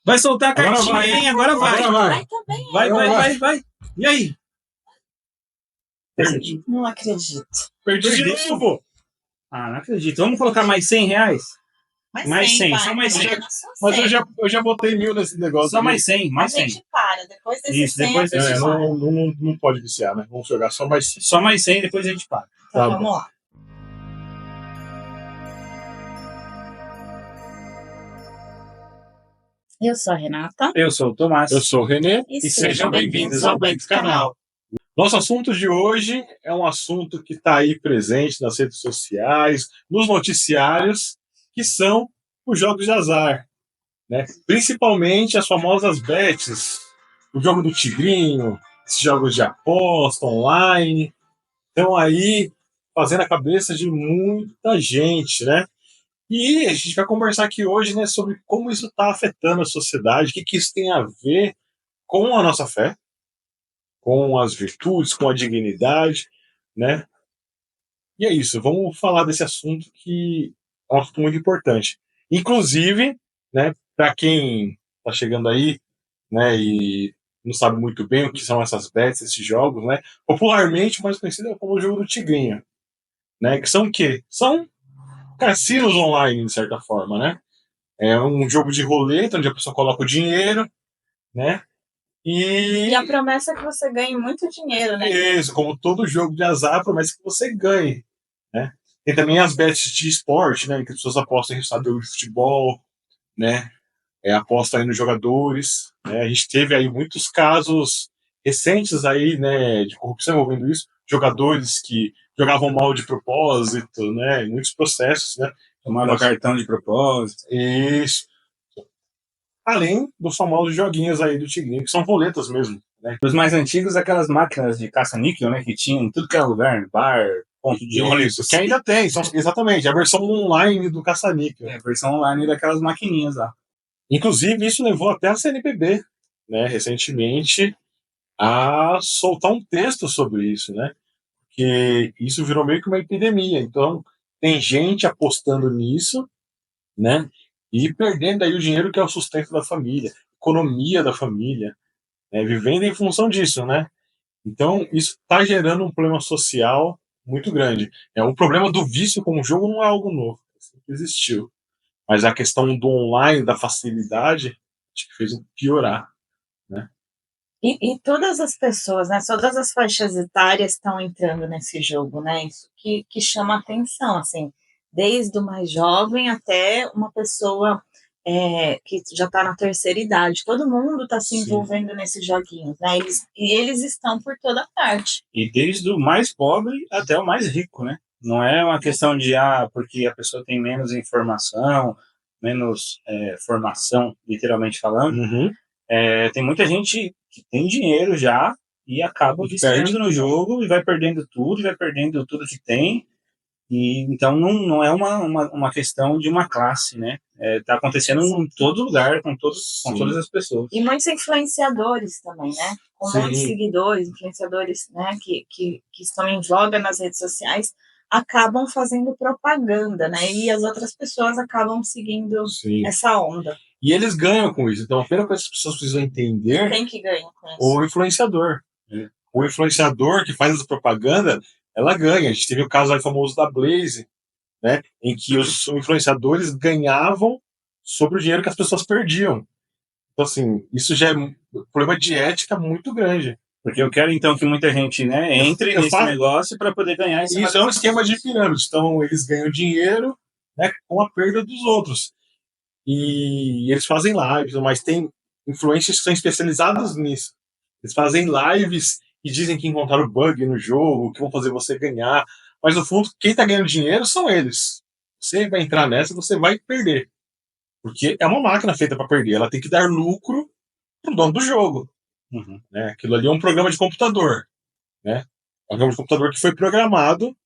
Vai soltar a cartinha, vai, hein? Agora vai. Agora vai. Vai. E aí? Perdi. Não acredito. Perdi de novo. Ah, não acredito. Vamos colocar mais R$100? Mais 100, vai. só mais 100. Mas eu já botei 1.000 nesse negócio. Só mais 100, mais A 100. gente para. Depois desse Isso, 100, depois a gente desse para. Não pode viciar, né? Vamos jogar só mais 100. Só mais 100, depois a gente para. Então, vamos lá. Eu sou a Renata. Eu sou o Tomás. Eu sou o Renê. E sejam bem-vindos ao Blends Canal. Nosso assunto de hoje é um assunto que está aí presente nas redes sociais, nos noticiários, que são os jogos de azar, né? Principalmente as famosas bets, o jogo do tigrinho, esses jogos de aposta online, estão aí fazendo a cabeça de muita gente, né? E a gente vai conversar aqui hoje, né, sobre como isso está afetando a sociedade, o que isso tem a ver com a nossa fé, com as virtudes, com a dignidade, né? E é isso, vamos falar desse assunto que é um assunto muito importante. Inclusive, né, para quem está chegando aí, né, e não sabe muito bem o que são essas bets, esses jogos, né, popularmente mais conhecido como o jogo do tigrinho, né, que são o quê? São cassinos online, de certa forma, né? É um jogo de roleta, onde a pessoa coloca o dinheiro, né? E a promessa é que você ganhe muito dinheiro, né? Isso, como todo jogo de azar, a promessa é que você ganhe, né? Tem também as bets de esporte, né? Que as pessoas apostam em resultado de futebol, né? Aposta aí nos jogadores, né? A gente teve aí muitos casos recentes aí, né? De corrupção envolvendo isso. Jogadores que jogavam mal de propósito, né? Muitos processos, né? Tomava cartão de propósito. Isso. Além dos famosos joguinhos aí do Tigrinho, que são roletas mesmo, né? Os mais antigos, aquelas máquinas de caça-níquel, né? Que tinham em tudo que era lugar, bar, ponto de ônibus. Que ainda tem, exatamente, a versão online do caça-níquel. A versão online daquelas maquininhas lá. Inclusive, isso levou até a CNBB, né, recentemente, a soltar um texto sobre isso, né? Que isso virou meio que uma epidemia. Então, tem gente apostando nisso, né? E perdendo aí o dinheiro que é o sustento da família, economia da família, né, vivendo em função disso, né? Então, isso está gerando um problema social muito grande. O problema do vício como jogo não é algo novo, sempre existiu. Mas a questão do online, da facilidade, acho que fez piorar, né? E todas as pessoas, né? Todas as faixas etárias estão entrando nesse jogo, né? Isso que chama atenção, assim. Desde o mais jovem até uma pessoa que já está na terceira idade. Todo mundo está se envolvendo nesses joguinhos, né? Eles estão por toda parte. E desde o mais pobre até o mais rico, né? Não é uma questão de, porque a pessoa tem menos informação, menos formação, literalmente falando. Uhum. Tem muita gente que tem dinheiro já e acaba viciando no jogo e vai perdendo tudo que tem. E então não é uma questão de uma classe, né? Tá acontecendo em todo lugar, com todas as pessoas. E muitos influenciadores também, né? Com muitos seguidores, influenciadores, né? Que estão em voga nas redes sociais, acabam fazendo propaganda, né? E as outras pessoas acabam seguindo essa onda. E eles ganham com isso. Então, a primeira coisa que as pessoas precisam entender... Quem que ganha com isso? O influenciador. O influenciador que faz essa propaganda, ela ganha. A gente teve o caso aí famoso da Blaze, né? Em que os influenciadores ganhavam sobre o dinheiro que as pessoas perdiam. Então, assim, isso já é um problema de ética muito grande. Porque eu quero, então, que muita gente, né, entre nesse negócio para poder ganhar esse. Isso é um esquema de pirâmide. Então, eles ganham dinheiro, né, com a perda dos outros. E eles fazem lives, mas tem influencers que são especializados nisso. Eles fazem lives e dizem que encontraram bug no jogo, que vão fazer você ganhar. Mas, no fundo, quem está ganhando dinheiro são eles. Você vai entrar nessa e você vai perder. Porque é uma máquina feita para perder. Ela tem que dar lucro para o dono do jogo. Uhum. Né? Aquilo ali é um programa de computador. Né? É um programa de computador que foi programado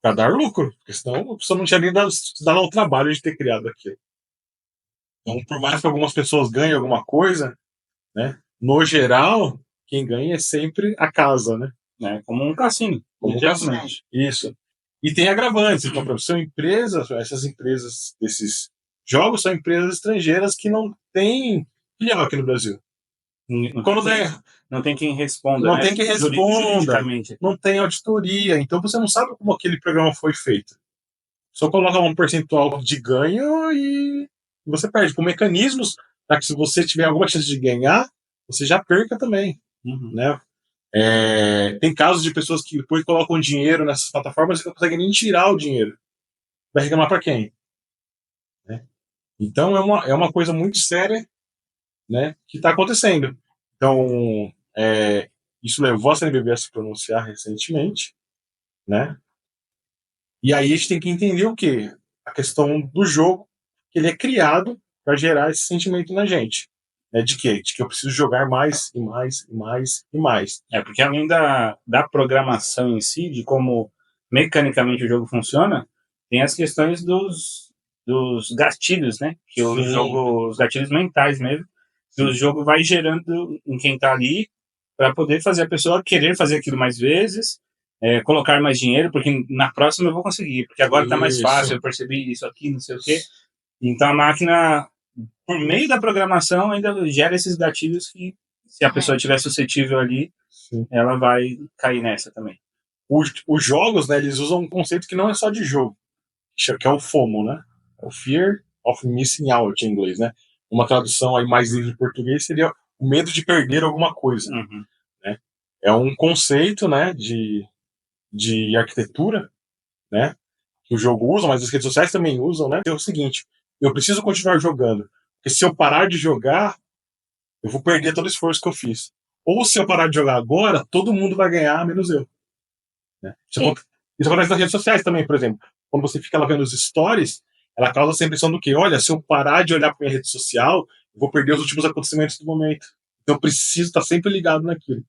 para dar lucro. Porque senão a pessoa não tinha nem dado o trabalho de ter criado aquilo. Então, por mais que algumas pessoas ganhem alguma coisa, né, no geral, quem ganha é sempre a casa, né? Como um cassino. Como um cassino. Isso. E tem agravantes. Então, são empresas, essas empresas desses jogos são empresas estrangeiras que não têm, filial aqui no Brasil. Não tem quem responda. Não né? tem quem responda. Juridicamente. Não tem auditoria. Então você não sabe como aquele programa foi feito. Só coloca um percentual de ganho e você perde. Com mecanismos para que se você tiver alguma chance de ganhar, você já perca também. Né? Tem casos de pessoas que depois colocam dinheiro nessas plataformas e não conseguem nem tirar o dinheiro. Vai reclamar para quem? Né? Então é uma coisa muito séria, né, que está acontecendo. Então, isso levou a CNBB a se pronunciar recentemente, né? E aí a gente tem que entender o quê? A questão do jogo, que ele é criado para gerar esse sentimento na gente. Né? De quê? De que eu preciso jogar mais e mais e mais e mais. Porque além da programação em si, de como mecanicamente o jogo funciona, tem as questões dos gatilhos, né? Que os gatilhos mentais mesmo, que o jogo vai gerando em quem está ali para poder fazer a pessoa querer fazer aquilo mais vezes, colocar mais dinheiro, porque na próxima eu vou conseguir, porque agora está mais fácil, eu percebi isso aqui, não sei o quê. Então a máquina, por meio da programação, ainda gera esses gatilhos que, se a pessoa estiver suscetível ali, ela vai cair nessa também. Os jogos, né, eles usam um conceito que não é só de jogo, que é o FOMO, né? O Fear of Missing Out em inglês, né? Uma tradução aí mais livre em português seria o medo de perder alguma coisa. Né? É um conceito, né, de arquitetura, né, que o jogo usa, mas as redes sociais também usam, né? É o seguinte: eu preciso continuar jogando, porque se eu parar de jogar, eu vou perder todo o esforço que eu fiz. Ou se eu parar de jogar agora, todo mundo vai ganhar, menos eu. Né? Isso acontece nas redes sociais também, por exemplo. Quando você fica lá vendo os stories, ela causa essa impressão do que, olha, se eu parar de olhar para minha rede social, eu vou perder os últimos acontecimentos do momento. Então eu preciso estar sempre ligado naquilo.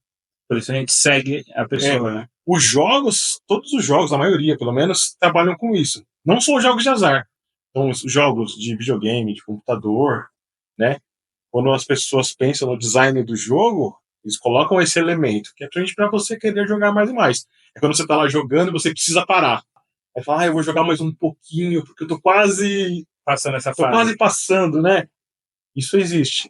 Por isso a gente segue a pessoa, né? Os jogos, todos os jogos, a maioria pelo menos, trabalham com isso. Não são jogos de azar. Então, os jogos de videogame, de computador, né? Quando as pessoas pensam no design do jogo, eles colocam esse elemento, que é para você querer jogar mais e mais. É quando você está lá jogando e você precisa parar. Aí fala, eu vou jogar mais um pouquinho, porque eu tô quase passando essa fase. Tô quase passando, né? Isso existe.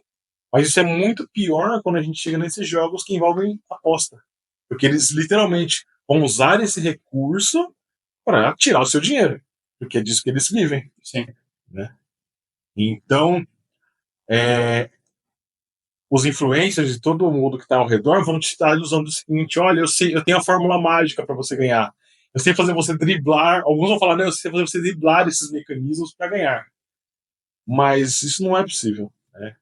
Mas isso é muito pior quando a gente chega nesses jogos que envolvem aposta. Porque eles literalmente vão usar esse recurso para tirar o seu dinheiro. Porque é disso que eles vivem. Sim. Né? Então, os influencers e todo mundo que está ao redor vão te estar usando o seguinte: olha, eu tenho a fórmula mágica para você ganhar. Eu sei fazer você driblar. Alguns vão falar, não, eu sei fazer você driblar esses mecanismos para ganhar. Mas isso não é possível. Né?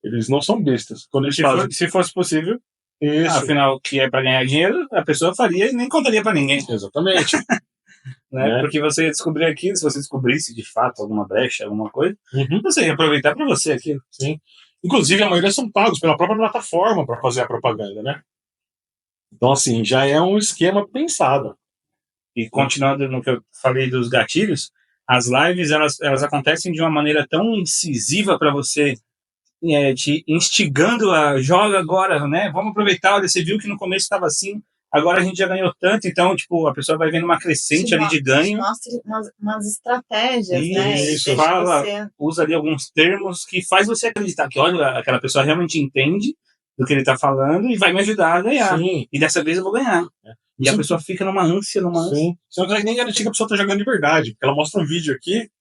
Eles não são bestas. Quando eles se fosse possível, isso. Afinal, que é para ganhar dinheiro, a pessoa faria e nem contaria para ninguém. Exatamente. Né? Porque você ia descobrir aquilo, se você descobrisse de fato alguma brecha, alguma coisa, você ia aproveitar para você aquilo. Sim. Inclusive, a maioria são pagos pela própria plataforma para fazer a propaganda, né? Então, assim, já é um esquema pensado. E continuando no que eu falei dos gatilhos, as lives, elas acontecem de uma maneira tão incisiva para você, te instigando a joga agora, né? Vamos aproveitar, olha, você viu que no começo estava assim, agora a gente já ganhou tanto, então, tipo, a pessoa vai vendo uma crescente ali de ganho. Mostra umas estratégias, isso, né? Fala, usa ali alguns termos que faz você acreditar que, olha, aquela pessoa realmente entende do que ele está falando e vai me ajudar a ganhar. Sim. E dessa vez eu vou ganhar. E a pessoa fica numa ânsia. Sim. Você não consegue nem garantir que a pessoa está jogando de verdade, porque ela mostra um vídeo aqui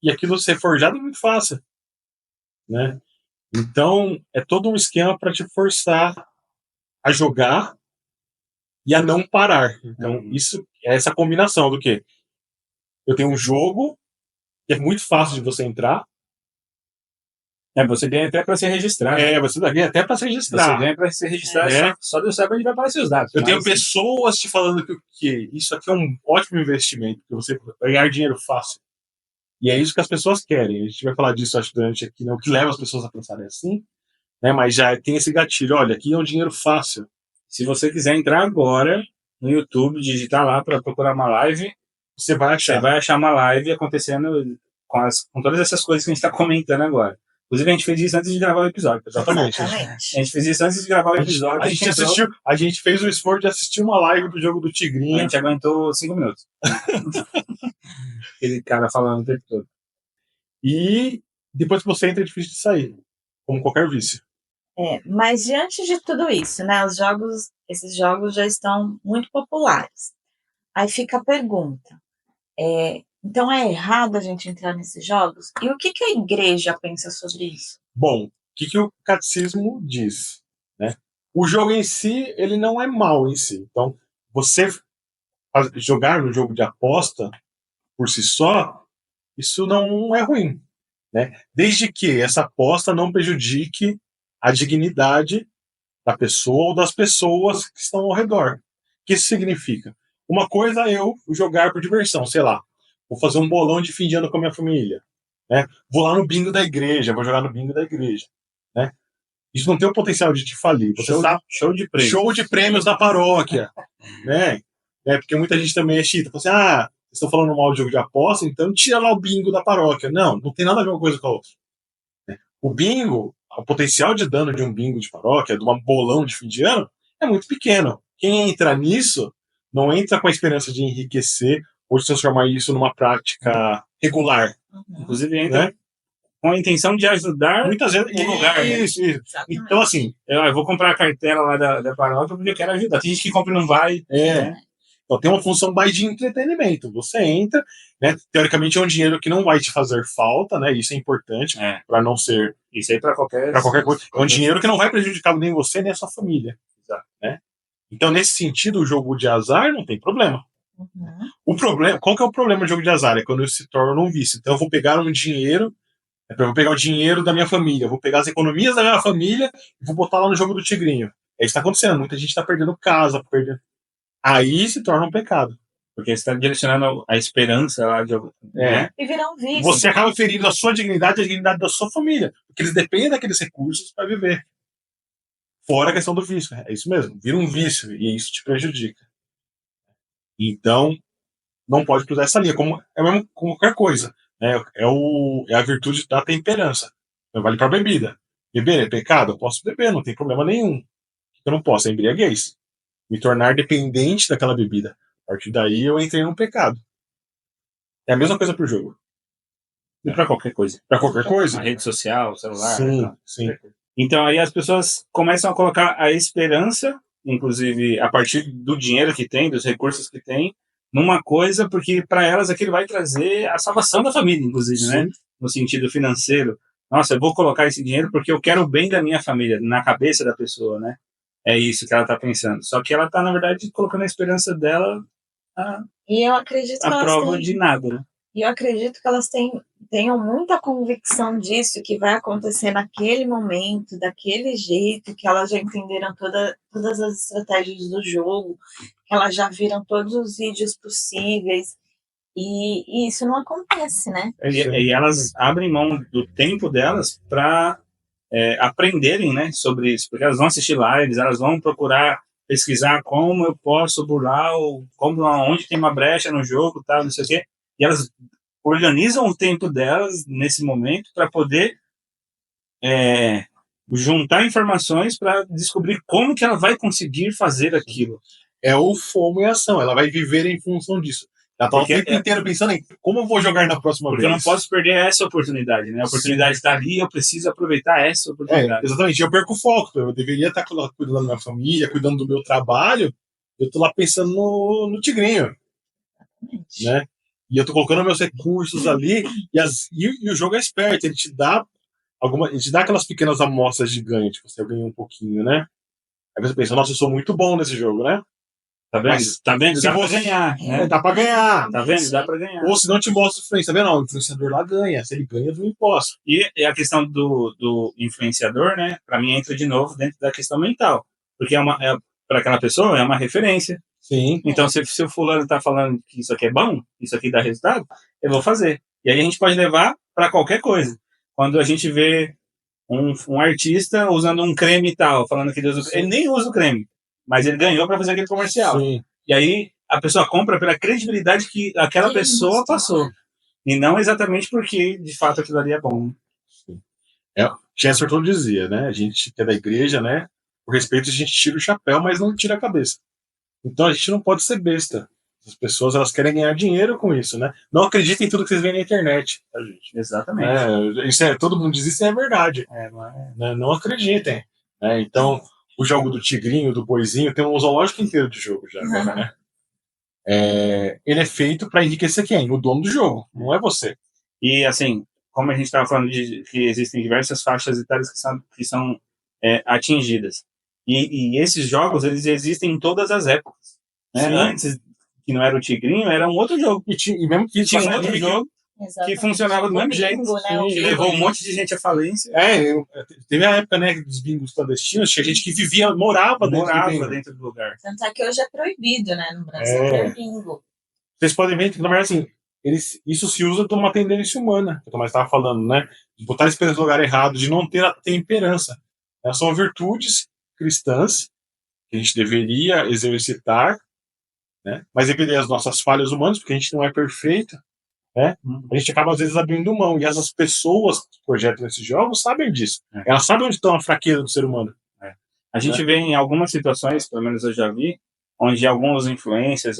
e aquilo ser forjado é muito fácil. Né? Então, é todo um esquema para te forçar a jogar e a não parar. Então, isso é essa combinação do que eu tenho um jogo que é muito fácil de você entrar. Você ganha até para se registrar. Você ganha até para se registrar. Você ganha para se registrar, só Deus sabe onde vai aparecer os dados. Eu tenho pessoas te falando que isso aqui é um ótimo investimento, que você vai ganhar dinheiro fácil. E é isso que as pessoas querem. A gente vai falar disso, acho, durante aqui, né? O que leva as pessoas a pensarem assim. Né? Mas já tem esse gatilho. Olha, aqui é um dinheiro fácil. Se você quiser entrar agora no YouTube, digitar lá para procurar uma live, você vai achar uma live acontecendo com todas essas coisas que a gente está comentando agora. Inclusive, a gente fez isso antes de gravar o episódio. Exatamente. A gente fez isso antes de gravar o episódio. A gente fez o esforço de assistir uma live do jogo do Tigrinho. A gente aguentou 5 minutos. Aquele cara falando o tempo todo. E depois que você entra, é difícil de sair. Como qualquer vício. Mas diante de tudo isso, né, esses jogos já estão muito populares. Aí fica a pergunta, então é errado a gente entrar nesses jogos? E o que a igreja pensa sobre isso? Bom, o que o catecismo diz? Né? O jogo em si, ele não é mal em si. Então, você jogar no jogo de aposta por si só, isso não é ruim. Né? Desde que essa aposta não prejudique a dignidade da pessoa ou das pessoas que estão ao redor. O que isso significa? Uma coisa é eu jogar por diversão, sei lá, vou fazer um bolão de fim de ano com a minha família, né? Vou lá no bingo da igreja, vou jogar no bingo da igreja, né? Isso não tem o potencial de te falir. Show de prêmios. Show de prêmios da paróquia, né? Porque muita gente também é chita, fala assim, vocês estão falando mal de jogo de aposta, então tira lá o bingo da paróquia. Não tem nada a ver uma coisa com a outra. O bingo, o potencial de dano de um bingo de paróquia, de um bolão de fim de ano, é muito pequeno. Quem entra nisso não entra com a esperança de enriquecer ou de transformar isso numa prática regular. Inclusive entra, né, com a intenção de ajudar muitas vezes o lugar. Isso. Então, assim, eu vou comprar a cartela lá da paróquia porque eu quero ajudar. Tem gente que compra e não vai. Né? Então tem uma função mais de entretenimento. Você entra, né? Teoricamente é um dinheiro que não vai te fazer falta, né? Isso é importante para não ser. Isso aí para qualquer coisa. É um dinheiro que não vai prejudicar nem você nem a sua família. Exato. Né? Então, nesse sentido, o jogo de azar não tem problema. Uhum. O problema, qual que é o problema do jogo de azar? É quando ele se torna um vício. Então eu vou pegar um dinheiro, eu vou pegar o dinheiro da minha família, eu vou pegar as economias da minha família e vou botar lá no jogo do tigrinho. É isso que está acontecendo. Muita gente está perdendo casa, Aí se torna um pecado. Porque você está direcionando a esperança lá de algum. Né? E virar um vício. Você acaba ferindo a sua dignidade e a dignidade da sua família. Porque eles dependem daqueles recursos para viver. Fora a questão do vício. É isso mesmo. Vira um vício e isso te prejudica. Então, não pode cruzar essa linha. É mesmo com qualquer coisa. É a virtude da temperança. Não vale para bebida. Beber é pecado? Eu posso beber, não tem problema nenhum. Eu não posso, é embriaguez. Me tornar dependente daquela bebida. A partir daí eu entrei num pecado. É a mesma coisa pro jogo. E para qualquer coisa. Para qualquer coisa. A rede social, o celular. Sim. Então aí as pessoas começam a colocar a esperança, inclusive a partir do dinheiro que tem, dos recursos que tem, numa coisa, porque para elas aquilo vai trazer a salvação da família, inclusive, né? No sentido financeiro. Nossa, eu vou colocar esse dinheiro porque eu quero o bem da minha família, na cabeça da pessoa, né? É isso que ela está pensando. Só que ela está, na verdade, colocando a esperança dela e eu acredito que a prova de nada, né? E eu acredito que elas tenham muita convicção disso, que vai acontecer naquele momento, daquele jeito, que elas já entenderam todas as estratégias do jogo, que elas já viram todos os vídeos possíveis, e isso não acontece, né? E elas abrem mão do tempo delas para aprenderem, né, sobre isso, porque elas vão assistir lives, elas vão procurar pesquisar como eu posso burlar, onde tem uma brecha no jogo, tal, não sei o quê. E elas organizam o tempo delas nesse momento para poder juntar informações para descobrir como que ela vai conseguir fazer aquilo. É o fomo e ação. Ela vai viver em função disso. Ela está o tempo inteiro pensando em como eu vou jogar na próxima vez. Porque eu não posso perder essa oportunidade, né? A oportunidade está ali, eu preciso aproveitar essa oportunidade. Exatamente. Eu perco o foco. Eu deveria estar cuidando da minha família, cuidando do meu trabalho. Eu estou lá pensando no tigrinho. Né? E eu tô colocando meus recursos ali, e o jogo é esperto, ele te dá aquelas pequenas amostras de ganho, tipo, você ganha um pouquinho, né? Aí você pensa, nossa, eu sou muito bom nesse jogo, né? Tá vendo? Tá vendo? Dá pra ganhar, né? Dá pra ganhar. Tá vendo? Dá pra ganhar. Ou se não te mostra influência, tá vendo? Não, o influenciador lá ganha, se ele ganha, eu não posso. E a questão do influenciador, né? Pra mim entra de novo dentro da questão mental, porque para aquela pessoa é uma referência. Sim. Então, se o fulano está falando que isso aqui é bom, isso aqui dá resultado, eu vou fazer. E aí a gente pode levar para qualquer coisa. Quando a gente vê um artista usando um creme e tal, falando que ele nem usa o creme, mas ele ganhou para fazer aquele comercial. Sim. E aí a pessoa compra pela credibilidade que aquela pessoa passou. E não exatamente porque, de fato, aquilo ali é bom. Sim. Chesterton dizia, né? A gente que é da igreja, né? Por respeito, a gente tira o chapéu, mas não tira a cabeça. Então a gente não pode ser besta. As pessoas, elas querem ganhar dinheiro com isso, né? Não acreditem em tudo que vocês veem na internet, tá, gente? Exatamente. Todo mundo diz isso, é verdade. Né? Não acreditem. né? Então, o jogo do tigrinho, do boizinho, tem um zoológico inteiro de jogo já agora, né? Ele é feito para enriquecer quem? O dono do jogo, não é você. E, assim, como a gente estava falando que existem diversas faixas etárias que são atingidas. E esses jogos, eles existem em todas as épocas. Né? Antes, que não era o Tigrinho, era um outro jogo. E mesmo que tinha um outro jogo que funcionava do mesmo jeito. Né? Que levou um monte de gente à falência. Teve a época, né, dos bingos clandestinos, tinha gente que morava dentro do lugar. Tanto é que hoje é proibido, né, no Brasil, ter bingo. Vocês podem ver que, na verdade, assim, isso se usa como uma tendência humana, que o Tomás estava falando, né? De botar as coisas no lugar errado, de não ter a temperança. Elas são virtudes cristãs que a gente deveria exercitar, né? Mas devido às nossas falhas humanas, porque a gente não é perfeito, né? A gente acaba, às vezes, abrindo mão. E essas pessoas que projetam esses jogos sabem disso. Elas sabem onde está a fraqueza do ser humano. A gente vê em algumas situações, pelo menos eu já vi, onde alguns influencers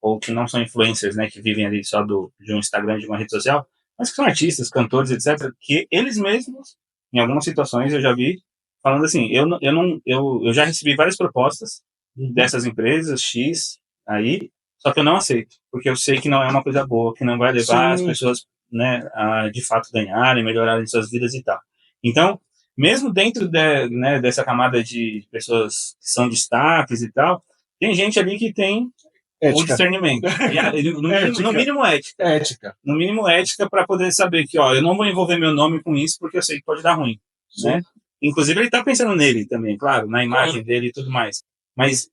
ou que não são influencers, né, que vivem ali só de um Instagram, de uma rede social, mas que são artistas, cantores, etc., que eles mesmos, em algumas situações, eu já vi, falando assim, eu já recebi várias propostas dessas empresas X aí, só que eu não aceito, porque eu sei que não é uma coisa boa, que não vai levar as pessoas, né, a de fato ganharem, melhorarem suas vidas e tal. Então, mesmo dentro dessa camada de pessoas que são destaques e tal, tem gente ali que tem o discernimento. No mínimo ética. No mínimo ética para poder saber que, eu não vou envolver meu nome com isso porque eu sei que pode dar ruim. Né? Inclusive ele está pensando nele também, claro, na imagem dele e tudo mais. Mas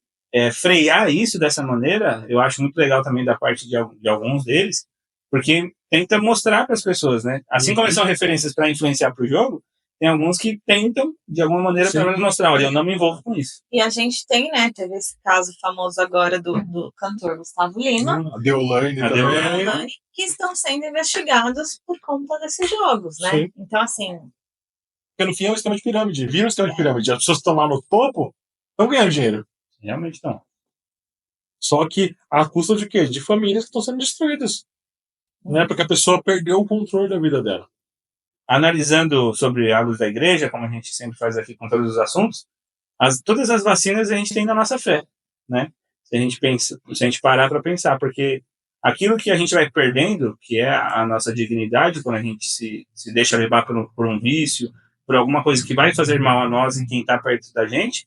frear isso dessa maneira, eu acho muito legal também da parte de alguns deles, porque tenta mostrar para as pessoas, né? Assim como são referências para influenciar para o jogo, tem alguns que tentam, de alguma maneira, para mostrar, olha, eu não me envolvo com isso. E a gente tem, né, teve esse caso famoso agora do cantor Gustavo Lima, a Deolane também, que estão sendo investigados por conta desses jogos, né? Sim. Então, assim... Porque no fim é um sistema de pirâmide. Vira um sistema de pirâmide. As pessoas que estão lá no topo estão ganhando dinheiro. Realmente não. Só que a custa de quê? De famílias que estão sendo destruídas. Né? Porque a pessoa perdeu o controle da vida dela. Analisando sobre a luz da igreja, como a gente sempre faz aqui com todos os assuntos, todas as vacinas a gente tem na nossa fé, né? Se a gente parar para pensar, porque aquilo que a gente vai perdendo, que é a nossa dignidade, quando a gente se deixa levar por um vício, por alguma coisa que vai fazer mal a nós e quem está perto da gente,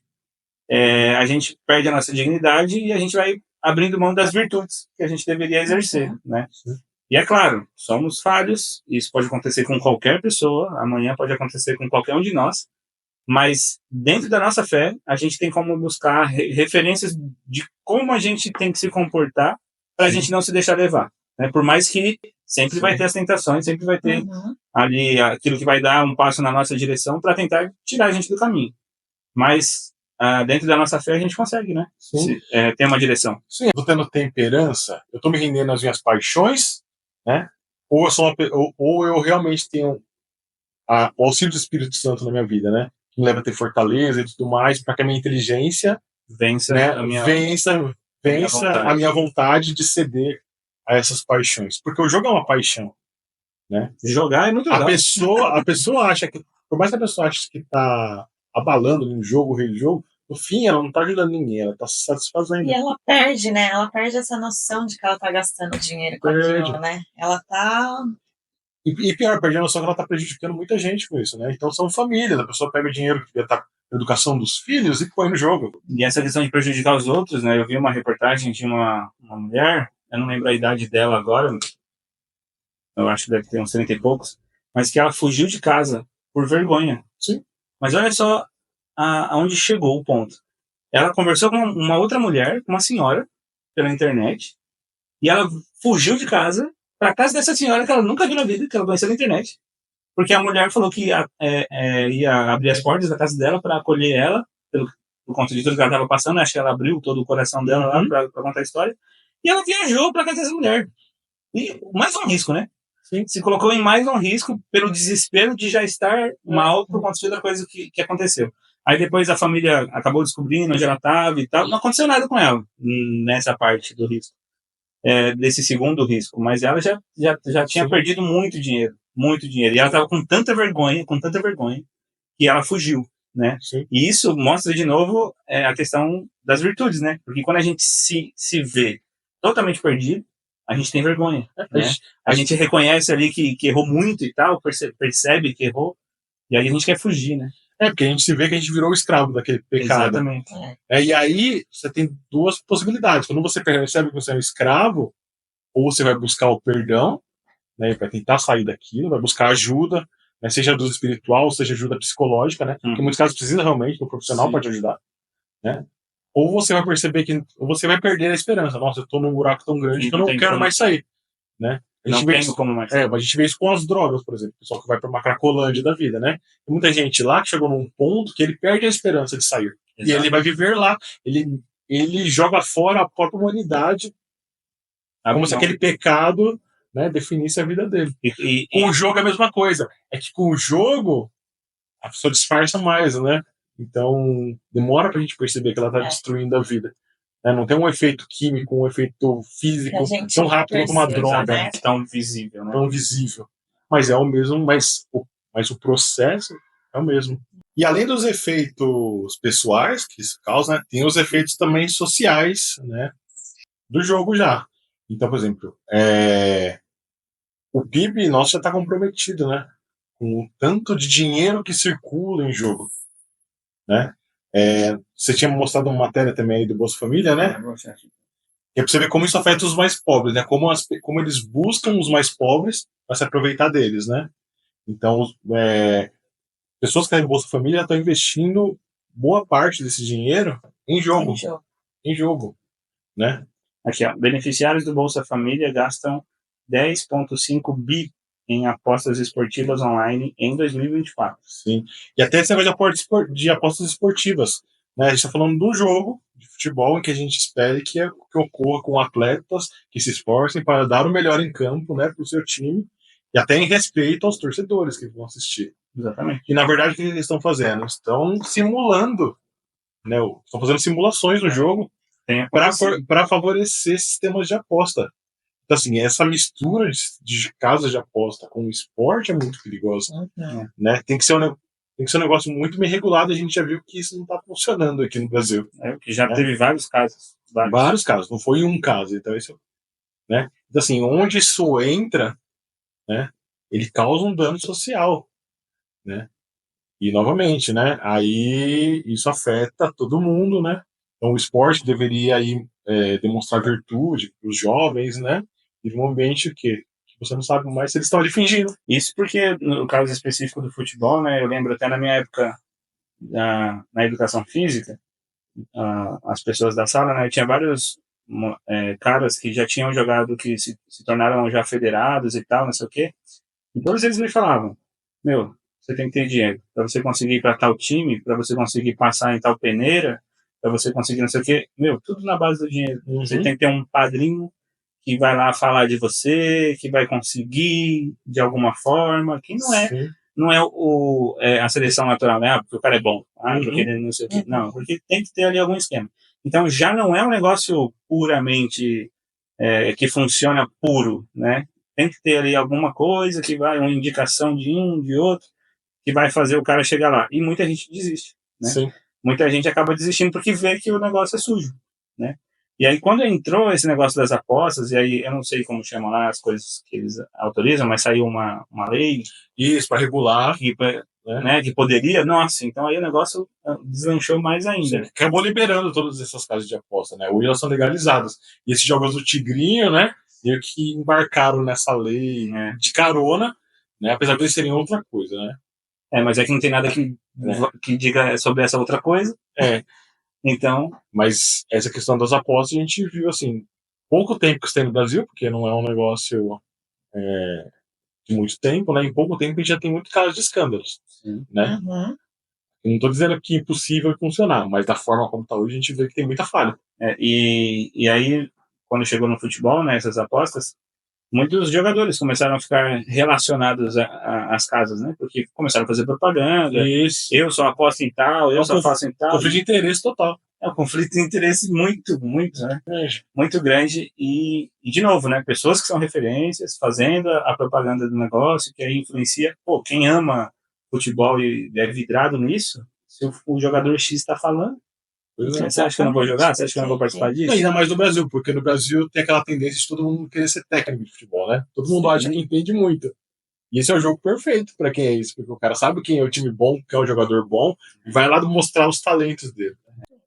a gente perde a nossa dignidade e a gente vai abrindo mão das virtudes que a gente deveria exercer, né? E é claro, somos falhos, isso pode acontecer com qualquer pessoa, amanhã pode acontecer com qualquer um de nós, mas dentro da nossa fé, a gente tem como buscar referências de como a gente tem que se comportar para a gente não se deixar levar. Né? Por mais que sempre vai ter as tentações, sempre vai ter ali aquilo que vai dar um passo na nossa direção para tentar tirar a gente do caminho. Mas dentro da nossa fé a gente consegue, né? Ter uma direção. Sim, eu estou tendo temperança, eu estou me rendendo às minhas paixões, né? Ou eu realmente tenho o auxílio do Espírito Santo na minha vida, né? Que me leva a ter fortaleza e tudo mais, para que a minha inteligência vença, né? a minha vontade de ceder a essas paixões. Porque o jogo é uma paixão, né? Jogar é muito legal. A pessoa acha que, por mais que a pessoa ache que está abalando no jogo, o rei do jogo, no fim ela não está ajudando ninguém, ela está se satisfazendo. E ela perde, né? Ela perde essa noção de que ela está gastando dinheiro com aquilo, né? Ela está... E pior, perde a noção que ela está prejudicando muita gente com isso, né? Então são famílias, a pessoa pega o dinheiro que devia estar na educação dos filhos e põe no jogo. E essa questão de prejudicar os outros, né? Eu vi uma reportagem de uma mulher, eu não lembro a idade dela agora, eu acho que deve ter uns 30 e poucos, mas que ela fugiu de casa por vergonha. Sim. Mas olha só aonde chegou o ponto. Ela conversou com uma outra mulher, uma senhora, pela internet, e ela fugiu de casa para casa dessa senhora que ela nunca viu na vida, que ela conheceu na internet. Porque a mulher falou que ia abrir as portas da casa dela para acolher ela, por conta de tudo que ela estava passando. Acho que ela abriu todo o coração dela lá para contar a história. E ela viajou para casa dessa mulher. E mais um risco, né? Sim. Se colocou em mais um risco pelo desespero de já estar mal por conta da coisa que aconteceu. Aí depois a família acabou descobrindo onde ela estava e tal. Não aconteceu nada com ela nessa parte do risco. Desse segundo risco. Mas ela já tinha perdido muito dinheiro. Muito dinheiro. E ela estava com tanta vergonha, que ela fugiu. né? Sim. E isso mostra de novo a questão das virtudes, né? Porque quando a gente se vê totalmente perdido, a gente tem vergonha, né? A gente reconhece ali que errou muito e tal, percebe que errou, e aí a gente quer fugir, né? Porque a gente se vê que a gente virou escravo daquele pecado. Exatamente. E aí você tem duas possibilidades. Quando você percebe que você é um escravo, ou você vai buscar o perdão, né, para tentar sair daquilo, vai buscar ajuda, né, seja ajuda espiritual, seja ajuda psicológica, né? Porque em muitos casos precisa realmente um profissional para te ajudar, né? Ou você vai perceber que você vai perder a esperança. Nossa, eu tô num buraco tão grande que eu não quero mais sair, né? A gente vê isso, a gente vê isso com as drogas, por exemplo. O pessoal que vai para uma cracolândia da vida, né? Tem muita gente lá que chegou num ponto que ele perde a esperança de sair. Exato. E ele vai viver lá. Ele joga fora a própria humanidade, como se aquele pecado, né, definisse a vida dele. Com o jogo é a mesma coisa. É que com o jogo a pessoa disfarça mais, né? Então demora pra gente perceber que ela tá destruindo a vida. Não tem um efeito químico, um efeito físico tão rápido quanto uma droga. Né? Tão visível, né? Tão visível. Mas é o mesmo, mas o processo é o mesmo. E além dos efeitos pessoais que isso causa, né, tem os efeitos também sociais, né, do jogo já. Então, por exemplo, o PIB nosso já está comprometido, né, com o tanto de dinheiro que circula em jogo, né? Você tinha mostrado uma matéria também aí do Bolsa Família, né? E é pra você ver como isso afeta os mais pobres, né? Como eles buscam os mais pobres para se aproveitar deles, né? Então, pessoas que têm Bolsa Família estão investindo boa parte desse dinheiro em jogo. Em jogo, né? Aqui, ó, beneficiários do Bolsa Família gastam 10,5 bi em apostas esportivas online em 2024. Sim. E até esse negócio de apostas esportivas, né? A gente está falando de um jogo de futebol em que a gente espere que ocorra com atletas que se esforcem para dar o melhor em campo, né, para o seu time, e até em respeito aos torcedores que vão assistir. Exatamente. E na verdade o que eles estão fazendo? Estão simulando, né? Estão fazendo simulações no jogo para favorecer sistemas de aposta. Então, assim, essa mistura de casas de aposta com o esporte é muito perigosa. Né? Tem que ser um negócio muito bem regulado. A gente já viu que isso não está funcionando aqui no Brasil. Que já teve vários casos. Vários casos, não foi um caso. Então, né? Então, assim, onde isso entra, né, ele causa um dano social. Né? E, novamente, né, aí isso afeta todo mundo. Né? Então, o esporte deveria aí, demonstrar virtude para os jovens, né? E um ambiente que você não sabe mais se eles estão ali fingindo. Isso porque, no caso específico do futebol, né, eu lembro até na minha época na educação física, as pessoas da sala, né, tinha vários caras que já tinham jogado, que se tornaram já federados e tal, não sei o quê, e todos eles me falavam, você tem que ter dinheiro para você conseguir ir para tal time, para você conseguir passar em tal peneira, para você conseguir não sei o quê, tudo na base do dinheiro. Você tem que ter um padrinho que vai lá falar de você, que vai conseguir de alguma forma, que não é a seleção natural, né? Porque o cara é bom, porque ele não sei o quê. Não, porque tem que ter ali algum esquema. Então já não é um negócio puramente que funciona puro, né? Tem que ter ali alguma coisa que vai, uma indicação de um, de outro, que vai fazer o cara chegar lá. E muita gente desiste, né? Sim. Muita gente acaba desistindo porque vê que o negócio é sujo, né? E aí, quando entrou esse negócio das apostas, e aí eu não sei como chamam lá as coisas que eles autorizam, mas saiu uma lei. Isso, para regular. Que poderia, nossa, então aí o negócio deslanchou mais ainda. Sim, acabou liberando todas essas casas de aposta, né? Hoje elas são legalizadas. E esses jogos do Tigrinho, né? Meio que embarcaram nessa lei de carona, né? Apesar de eles serem outra coisa, né? Mas é que não tem nada que diga sobre essa outra coisa. Então, mas essa questão das apostas a gente viu assim, pouco tempo que isso tem no Brasil, porque não é um negócio de muito tempo, né? Em pouco tempo a gente já tem muito casos de escândalos, né? Não estou dizendo que é impossível funcionar, mas da forma como está hoje a gente vê que tem muita falha. E aí, quando chegou no futebol, né, essas apostas, muitos jogadores começaram a ficar relacionados às casas, né? Porque começaram a fazer propaganda. Isso. Eu só aposto em tal, eu só faço em tal. Conflito de interesse total. É um conflito de interesse muito, né? Muito grande. E, de novo, né? Pessoas que são referências, fazendo a propaganda do negócio, que aí influencia. Quem ama futebol e é vidrado nisso, se o jogador X está falando. Você acha que eu não vou jogar? Você acha que eu não vou participar disso? Ainda mais no Brasil, porque no Brasil tem aquela tendência de todo mundo querer ser técnico de futebol, né? Todo mundo acha que entende muito. E esse é o jogo perfeito para quem é isso, porque o cara sabe quem é o time bom, quem é o jogador bom, e vai lá mostrar os talentos dele.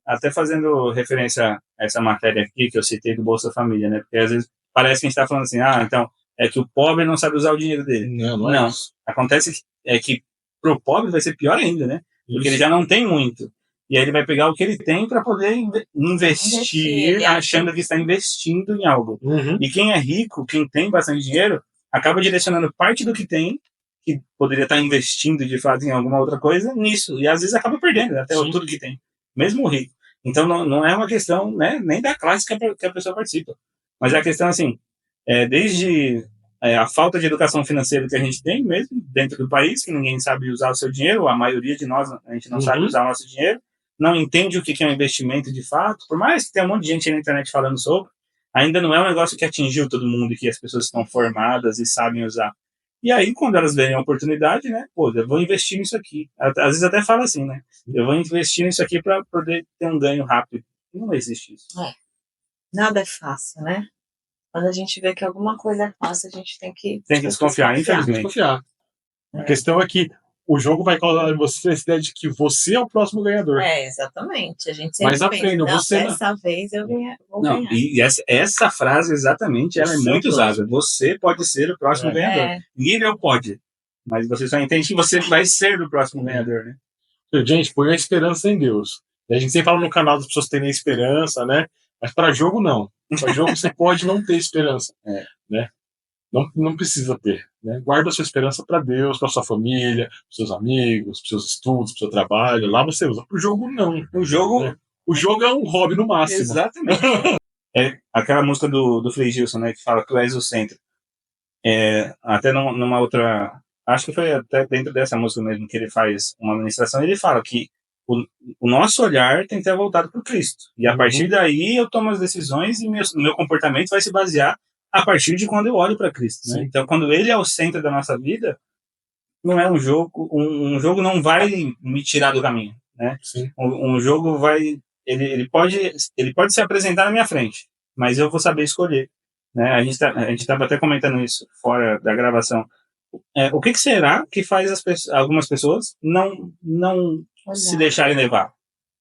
Até fazendo referência a essa matéria aqui que eu citei do Bolsa Família, né? Porque às vezes parece que a gente está falando assim, então é que o pobre não sabe usar o dinheiro dele. Não é isso. Acontece que pro pobre vai ser pior ainda, né? Porque ele já não tem muito. E aí ele vai pegar o que ele tem para poder investir, achando que está investindo em algo. Uhum. E quem é rico, quem tem bastante dinheiro, acaba direcionando parte do que tem, que poderia estar investindo de fato em alguma outra coisa, nisso. E às vezes acaba perdendo até tudo que tem, mesmo o rico. Então não é uma questão, né, nem da classe que a pessoa participa. Mas é a questão assim, desde a falta de educação financeira que a gente tem mesmo dentro do país, que ninguém sabe usar o seu dinheiro, a maioria de nós, a gente não sabe usar o nosso dinheiro, não entende o que é um investimento de fato, por mais que tenha um monte de gente na internet falando sobre, ainda não é um negócio que atingiu todo mundo e que as pessoas estão formadas e sabem usar. E aí, quando elas veem a oportunidade, né, eu vou investir nisso aqui. Às vezes até fala assim, né, eu vou investir nisso aqui para poder ter um ganho rápido. Não existe isso. Nada é fácil, né? Quando a gente vê que alguma coisa é fácil, a gente tem que desconfiar, infelizmente. Desconfiar. A questão é que o jogo vai causar em você essa ideia de que você é o próximo ganhador. Exatamente. A gente sempre Mas aprenda, você dessa vez eu vou ganhar. E essa frase, exatamente, ela é muito usada. Você pode ser o próximo ganhador. Ninguém pode. Mas você só entende que você vai ser o próximo ganhador, né? Gente, põe a esperança em Deus. A gente sempre fala no canal das pessoas terem esperança, né? Mas para jogo, não. Para jogo você pode não ter esperança. Né? Não precisa ter. Né? Guarda a sua esperança para Deus, para sua família, para seus amigos, para seus estudos, para o seu trabalho. Lá você usa. Para o jogo, não. O jogo é um hobby no máximo. Exatamente. Aquela música do Frei Gilson, né, que fala que tu és o centro. Até numa outra... Acho que foi até dentro dessa música mesmo que ele faz uma ministração. Ele fala que o nosso olhar tem que estar voltado para o Cristo. E a partir daí eu tomo as decisões e meu comportamento vai se basear a partir de quando eu olho para Cristo. Né? Então, quando ele é o centro da nossa vida, não é um jogo. Um jogo não vai me tirar do caminho. Né? Um jogo vai... Ele pode se apresentar na minha frente, mas eu vou saber escolher. Né? A gente estava até comentando isso fora da gravação. O que será que faz algumas pessoas não se deixarem levar?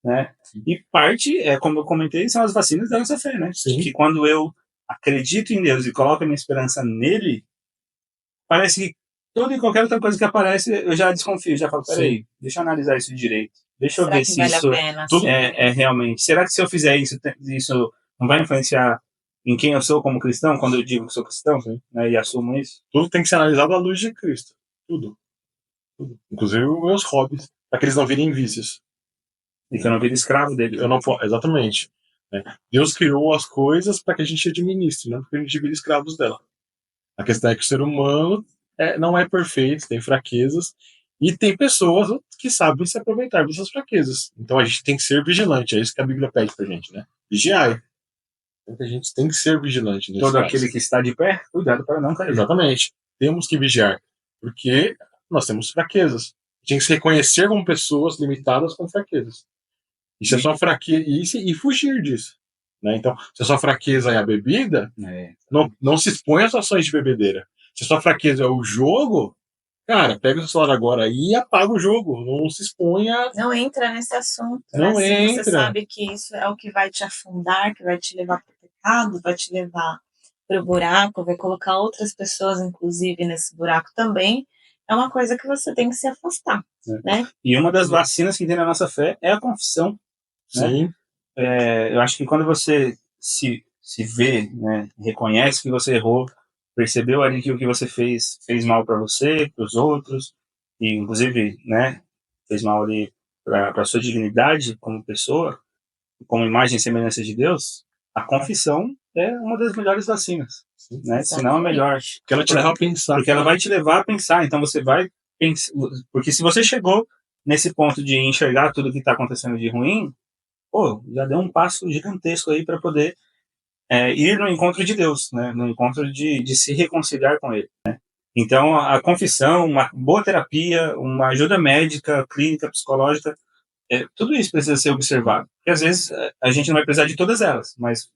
Né? E parte, como eu comentei, são as vacinas da nossa fé. Né? Que quando eu acredito em Deus e coloco a minha esperança nele, parece que toda e qualquer outra coisa que aparece, eu já desconfio, já falo, peraí, deixa eu analisar isso direito. Deixa eu ver se isso é realmente... Será que se eu fizer isso não vai influenciar em quem eu sou como cristão, quando eu digo que sou cristão, né, e assumo isso? Tudo tem que ser analisado à luz de Cristo. Tudo. Inclusive os meus hobbies, para que eles não virem vícios. E que eu não vire escravo dele. Exatamente. Né? Deus criou as coisas para que a gente administre, não para que a gente vire escravos dela. A questão é que o ser humano não é perfeito, tem fraquezas, e tem pessoas que sabem se aproveitar dessas fraquezas. Então a gente tem que ser vigilante, é isso que a Bíblia pede pra gente, né? Vigiai. Então a gente tem que ser vigilante nesse caso. Aquele que está de pé, cuidado para não cair. Exatamente. Temos que vigiar, porque nós temos fraquezas. Tem que se reconhecer como pessoas limitadas com fraquezas. E se a sua fraqueza e fugir disso. Né? Então, se a sua fraqueza é a bebida, não se expõe às ações de bebedeira. Se a sua fraqueza é o jogo, cara, pega o seu celular agora e apaga o jogo. Não se exponha. Não entra nesse assunto. Não entra. Você sabe que isso é o que vai te afundar, que vai te levar para o pecado, vai te levar para o buraco, vai colocar outras pessoas, inclusive, nesse buraco também. É uma coisa que você tem que se afastar. Né? E uma das vacinas que tem na nossa fé é a confissão. Sim. Né? Eu acho que quando você se vê, né, reconhece que você errou, percebeu ali que o que você fez mal para você, para os outros, e inclusive, né, fez mal ali para a sua dignidade como pessoa, como imagem e semelhança de Deus, a confissão é uma das melhores vacinas, né? Se não a melhor. Porque ela te leva a pensar. Porque ela vai te levar a pensar, então você vai pensar, porque se você chegou nesse ponto de enxergar tudo que está acontecendo de ruim, já deu um passo gigantesco aí para poder ir no encontro de Deus, né? No encontro de se reconciliar com Ele. Né? Então, a confissão, uma boa terapia, uma ajuda médica, clínica, psicológica, tudo isso precisa ser observado. Porque às vezes a gente não vai precisar de todas elas, mas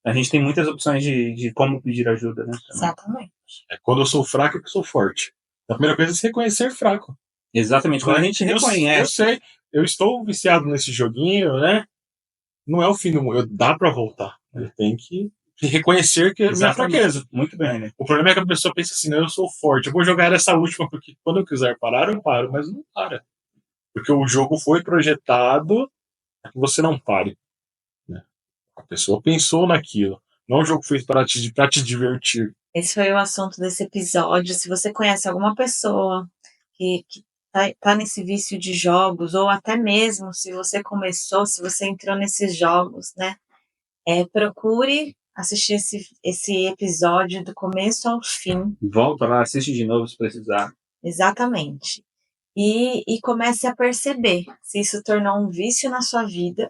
a gente tem muitas opções de como pedir ajuda, né? Exatamente. Quando eu sou fraco, é que eu sou forte. A primeira coisa é se reconhecer fraco. Exatamente. Quando a gente reconhece. Eu sei, eu estou viciado nesse joguinho, né? Não é o fim do mundo. Dá pra voltar. Eu tenho que reconhecer que é minha fraqueza. Muito bem, né? O problema é que a pessoa pensa assim, não, eu sou forte. Eu vou jogar essa última, porque quando eu quiser parar, eu paro. Mas não para. Porque o jogo foi projetado para que você não pare. Né? A pessoa pensou naquilo. Não é um jogo feito para te divertir. Esse foi o assunto desse episódio. Se você conhece alguma pessoa que tá nesse vício de jogos, ou até mesmo se você começou, se você entrou nesses jogos, né? Procure assistir esse episódio do começo ao fim. Volta lá, assiste de novo se precisar. Exatamente. E comece a perceber se isso tornou um vício na sua vida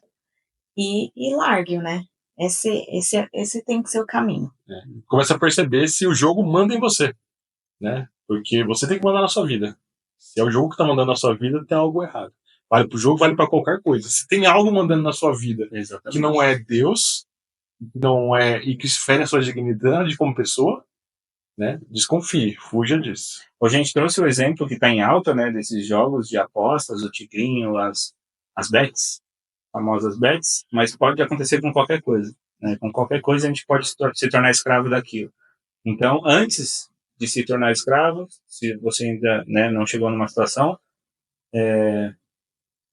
e largue-o, né? Esse tem que ser o caminho. Começa a perceber se o jogo manda em você, né? Porque você tem que mandar na sua vida. Se é o jogo que tá mandando na sua vida, tem algo errado. Vale pro jogo, vale para qualquer coisa. Se tem algo mandando na sua vida que não é Deus, não é e que fere a sua dignidade como pessoa, né? Desconfie, fuja disso. Hoje a gente trouxe o exemplo que está em alta, né? Desses jogos de apostas, o tigrinho, as bets, famosas bets, mas pode acontecer com qualquer coisa. Né? Com qualquer coisa a gente pode se tornar escravo daquilo. Então, antes de se tornar escravo, se você ainda, né, não chegou numa situação,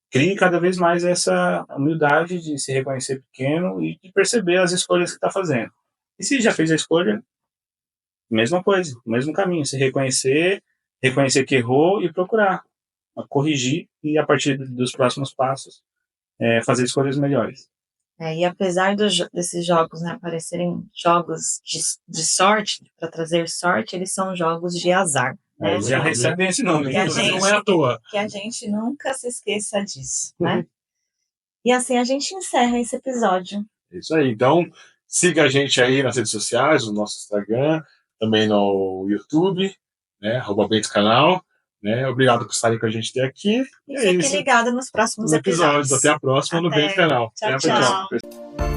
crie cada vez mais essa humildade de se reconhecer pequeno e de perceber as escolhas que está fazendo. E se já fez a escolha, mesma coisa, mesmo caminho, se reconhecer que errou e procurar corrigir e a partir dos próximos passos fazer escolhas melhores. E apesar desses jogos, né, parecerem jogos de sorte, para trazer sorte, eles são jogos de azar. Né? Já recebem esse nome. Não é à toa. Que a gente nunca se esqueça disso, né? E assim a gente encerra esse episódio. Isso aí. Então, siga a gente aí nas redes sociais, no nosso Instagram, também no YouTube, né? @BentesCanal. Né? Obrigado por estarem com a gente até aqui. E fique ligado nos próximos episódios. Até a próxima no Bento Canal. Tchau, tchau.